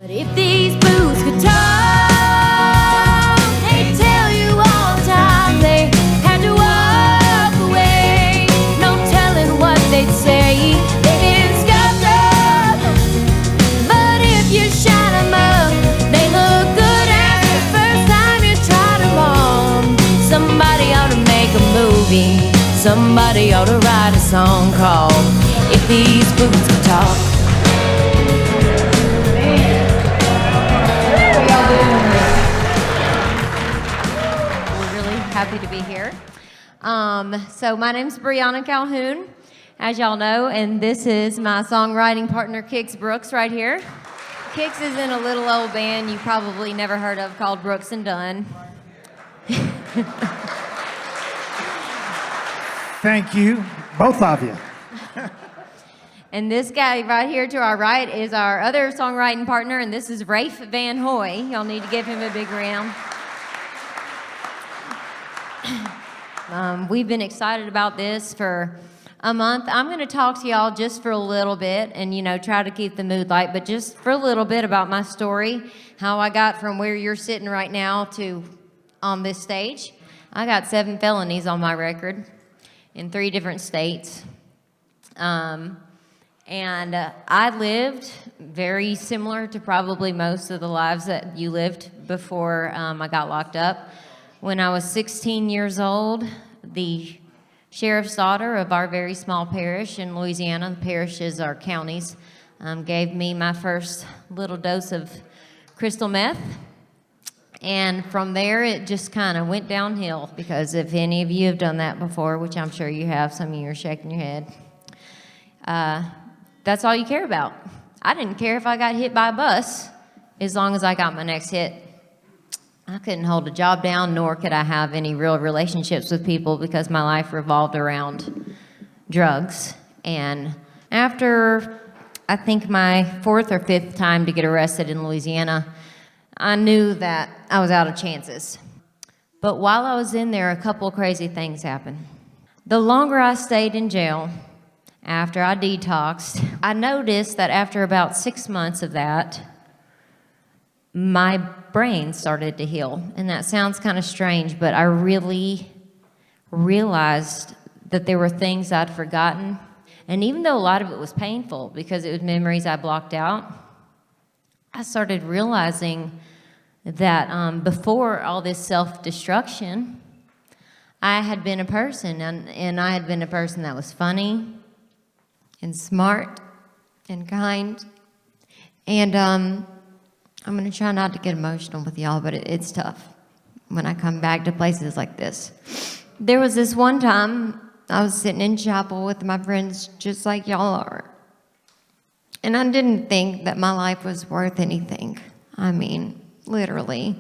But if these boots could talk, they'd tell you all the time they had to walk away. No telling what they'd say. They've been scuffed up, but if you shine them up, they look good as the first time you tried them on. Somebody ought to make a movie. Somebody ought to write a song called If These Boots Could Talk. Happy to be here. So my name's Briana Calhoun, as y'all know, and this is my songwriting partner, Kix Brooks, right here. Kix is in a little old band you probably never heard of called Brooks and Dunn. Thank you, both of you. And this guy right here to our right is our other songwriting partner, and this is Rafe Van Hoy. Y'all need to give him a big round. We've been excited about this for a month. I'm going to talk to y'all just for a little bit and, try to keep the mood light, but just for a little bit about my story, how I got from where you're sitting right now to on this stage. I got 7 felonies on my record in 3 different states. And I lived very similar to probably most of the lives that you lived before I got locked up. When I was 16 years old, the sheriff's daughter of our very small parish in Louisiana, the parishes are counties, gave me my first little dose of crystal meth. And from there, it just kind of went downhill, because if any of you have done that before, which I'm sure you have, some of you are shaking your head, that's all you care about. I didn't care if I got hit by a bus as long as I got my next hit. I couldn't hold a job down, nor could I have any real relationships with people, because my life revolved around drugs. And after, I think, my 4th or 5th time to get arrested in Louisiana, I knew that I was out of chances. But while I was in there, a couple of crazy things happened. The longer I stayed in jail, after I detoxed, I noticed that after about 6 months of that, my brain started to heal. And that sounds kind of strange, but I really realized that there were things I'd forgotten. And even though a lot of it was painful because it was memories I blocked out, I started realizing that before all this self-destruction, I had been a person, and I had been a person that was funny and smart and kind. And I'm going to try not to get emotional with y'all, but it's tough when I come back to places like this. There was this one time I was sitting in chapel with my friends, just like y'all are. And I didn't think that my life was worth anything. I mean, literally.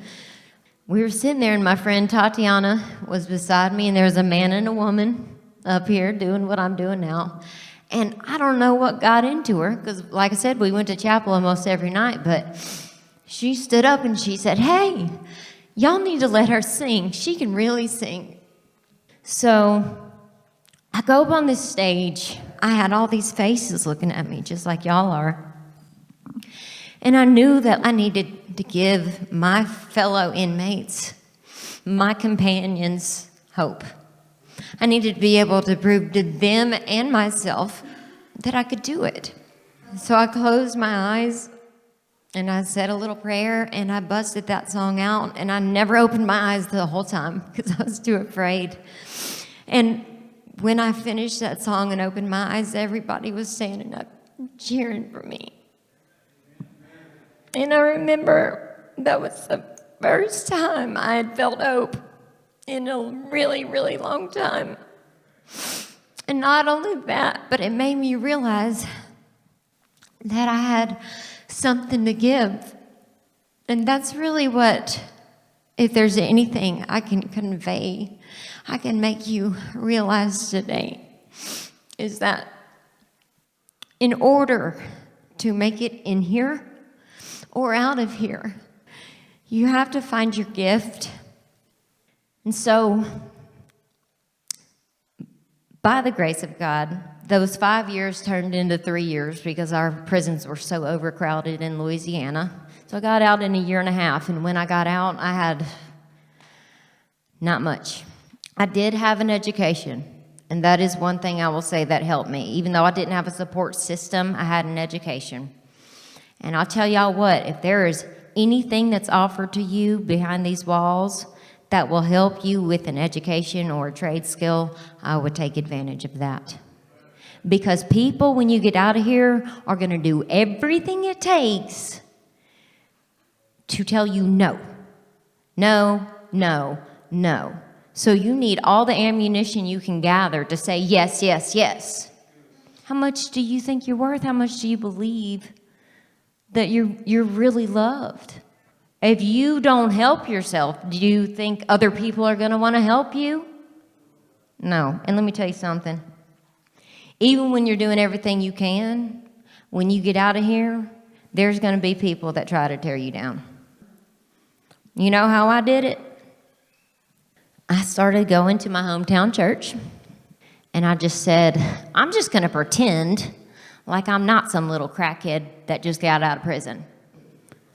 We were sitting there, and my friend Tatiana was beside me, and there was a man and a woman up here doing what I'm doing now. And I don't know what got into her, because, like I said, we went to chapel almost every night, but she stood up and she said, "Hey, y'all need to let her sing. She can really sing." So I go up on this stage. I had all these faces looking at me, just like y'all are. And I knew that I needed to give my fellow inmates, my companions, hope. I needed to be able to prove to them and myself that I could do it. So I closed my eyes, and I said a little prayer, and I busted that song out, and I never opened my eyes the whole time because I was too afraid. And when I finished that song and opened my eyes, everybody was standing up cheering for me. And I remember that was the first time I had felt hope in a really, really long time. And not only that, but it made me realize that I had something to give. And that's really what, if there's anything I can convey, I can make you realize today, is that in order to make it in here or out of here, you have to find your gift. And so, by the grace of God, those 5 years turned into 3 years because our prisons were so overcrowded in Louisiana. So I got out in a year and a half, and when I got out, I had not much. I did have an education, and that is one thing I will say that helped me. Even though I didn't have a support system, I had an education. And I'll tell y'all what, if there is anything that's offered to you behind these walls that will help you with an education or a trade skill, I would take advantage of that. Because people, when you get out of here, are going to do everything it takes to tell you no. No, no, no. So you need all the ammunition you can gather to say yes, yes, yes. How much do you think you're worth? How much do you believe that you're really loved? If you don't help yourself, do you think other people are going to want to help you? No. And let me tell you something. Even when you're doing everything you can, when you get out of here, there's going to be people that try to tear you down. You know how I did it? I started going to my hometown church, and I just said, I'm just going to pretend like I'm not some little crackhead that just got out of prison.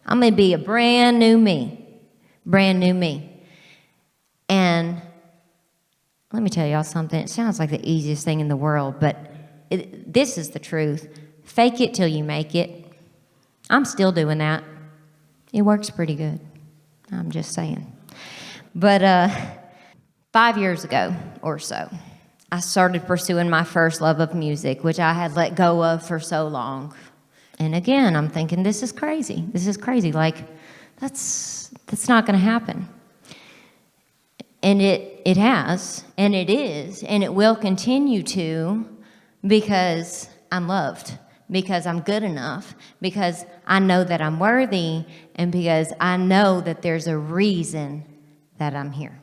I'm going to be a brand new me. Brand new me. And let me tell y'all something. It sounds like the easiest thing in the world, but this is the truth. Fake it till you make it. I'm still doing that. It works pretty good. I'm just saying. But 5 years ago or so, I started pursuing my first love of music, which I had let go of for so long. And again, I'm thinking, this is crazy. This is crazy. Like, that's not going to happen. And it has, and it is, and it will continue to, because I'm loved, because I'm good enough, because I know that I'm worthy, and because I know that there's a reason that I'm here.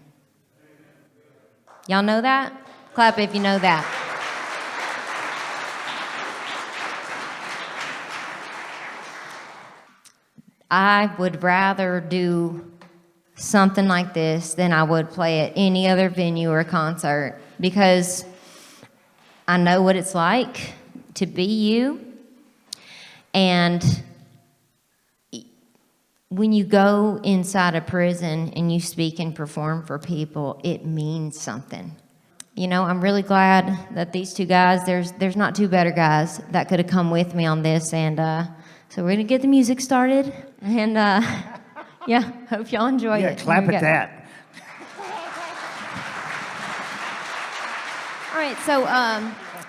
Y'all know that? Clap if you know that. I would rather do something like this than I would play at any other venue or concert, because I know what it's like to be you. And when you go inside a prison and you speak and perform for people, it means something. You know, I'm really glad that these two guys, there's not two better guys that could have come with me on this. And so we're going to get the music started. And yeah, hope y'all enjoy it. Yeah, clap at that. All right, so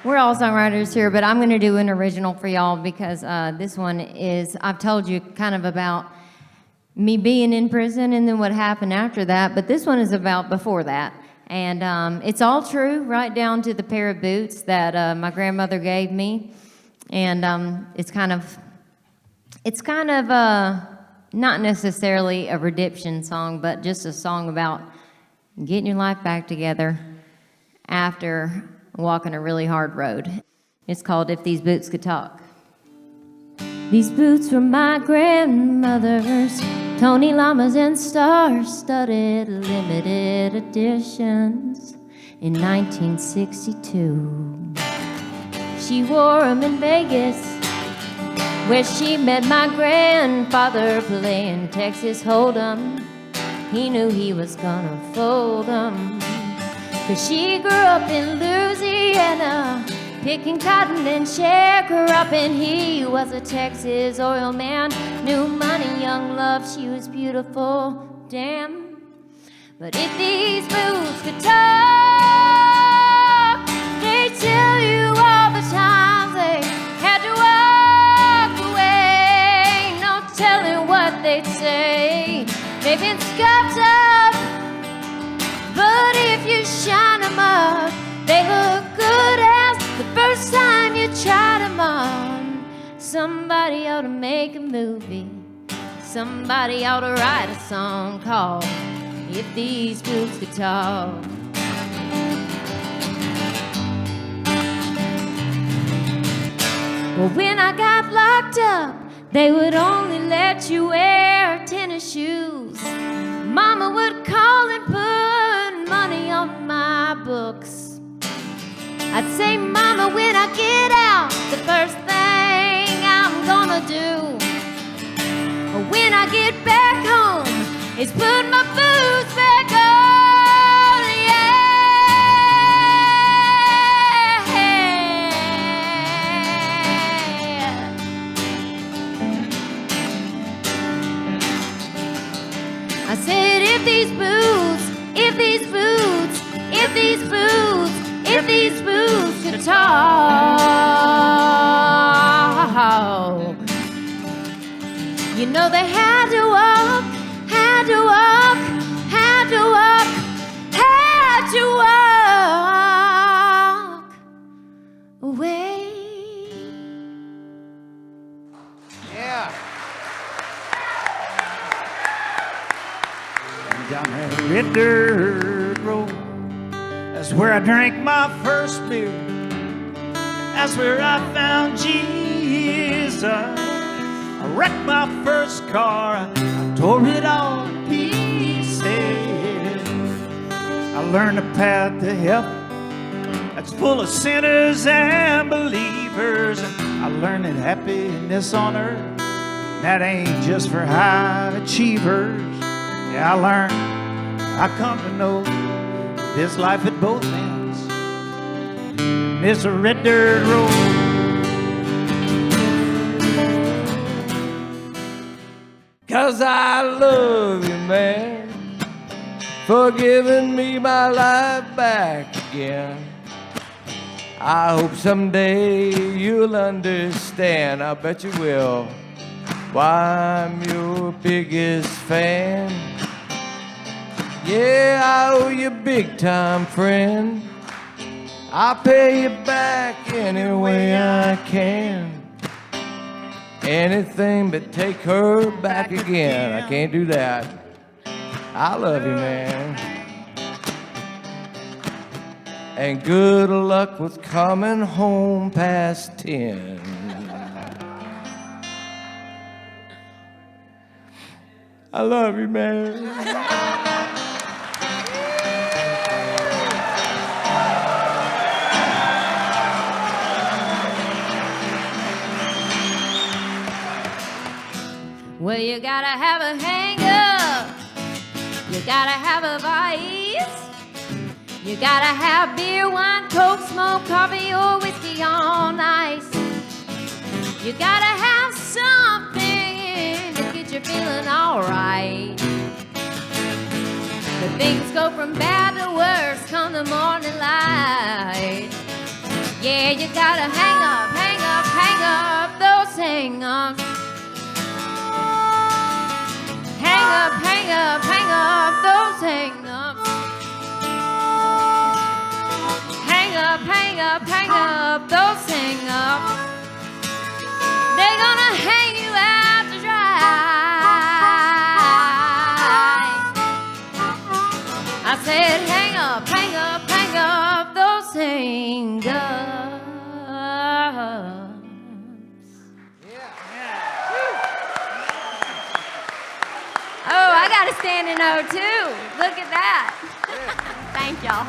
we're all songwriters here, but I'm going to do an original for y'all because this one is, I've told you kind of about me being in prison and then what happened after that, but this one is about before that. And it's all true, right down to the pair of boots that my grandmother gave me. And it's kind of not necessarily a redemption song, but just a song about getting your life back together after walking a really hard road. It's called If These Boots Could Talk. These boots were my grandmother's, Tony llamas and star-studded limited editions in 1962. She wore them in Vegas, where she met my grandfather playing Texas Hold'em. He knew he was gonna fold 'em, 'cause she grew up in Louisiana, picking cotton and sharecropping. He was a Texas oil man, new money, young love, she was beautiful, damn. But if these boots could talk, they'd tell you all the times they had to walk away. No telling what they'd say. They've been scuffed up, but if you shine them up, they look good as the first time you tried them on. Somebody ought to make a movie. Somebody ought to write a song called If These Boots Could Talk. Well, when I got locked up, they would only let you wear tennis shoes. Mama would call and put money on my books. I'd say, Mama, when I get out, the first thing I'm gonna do, when I get back home is put my boots back on, yeah. I said if these boots could talk, you know they had to walk away. Yeah. Down that red dirt road, that's where I drank my first beer. That's where I found Jesus. I wrecked my first car, I tore it all to pieces. I learned the path to heaven that's full of sinners and believers. And I learned that happiness on earth, that ain't just for high achievers. Yeah, I learned, I come to know this life at both ends. And it's a red dirt road. Cause I love you, man, for giving me my life back again. I hope someday you'll understand, I bet you will, why I'm your biggest fan. Yeah, I owe you big time, friend. I'll pay you back any way I can. Anything but take her back again. I can't do that. I love you, man. And good luck with coming home past 10. I love you, man. Well, you gotta have a hang-up, you gotta have a vice, you gotta have beer, wine, coke, smoke, coffee, or whiskey on ice. You gotta have something to get you feeling alright. But things go from bad to worse come the morning light. Yeah, you gotta hang up those hang-ups. Hang up those hang-ups. Hang up those hang-ups. They're gonna hang you out to dry. I said hang up those hang-ups. Oh, I got a standing O too. Look at that. Thank y'all.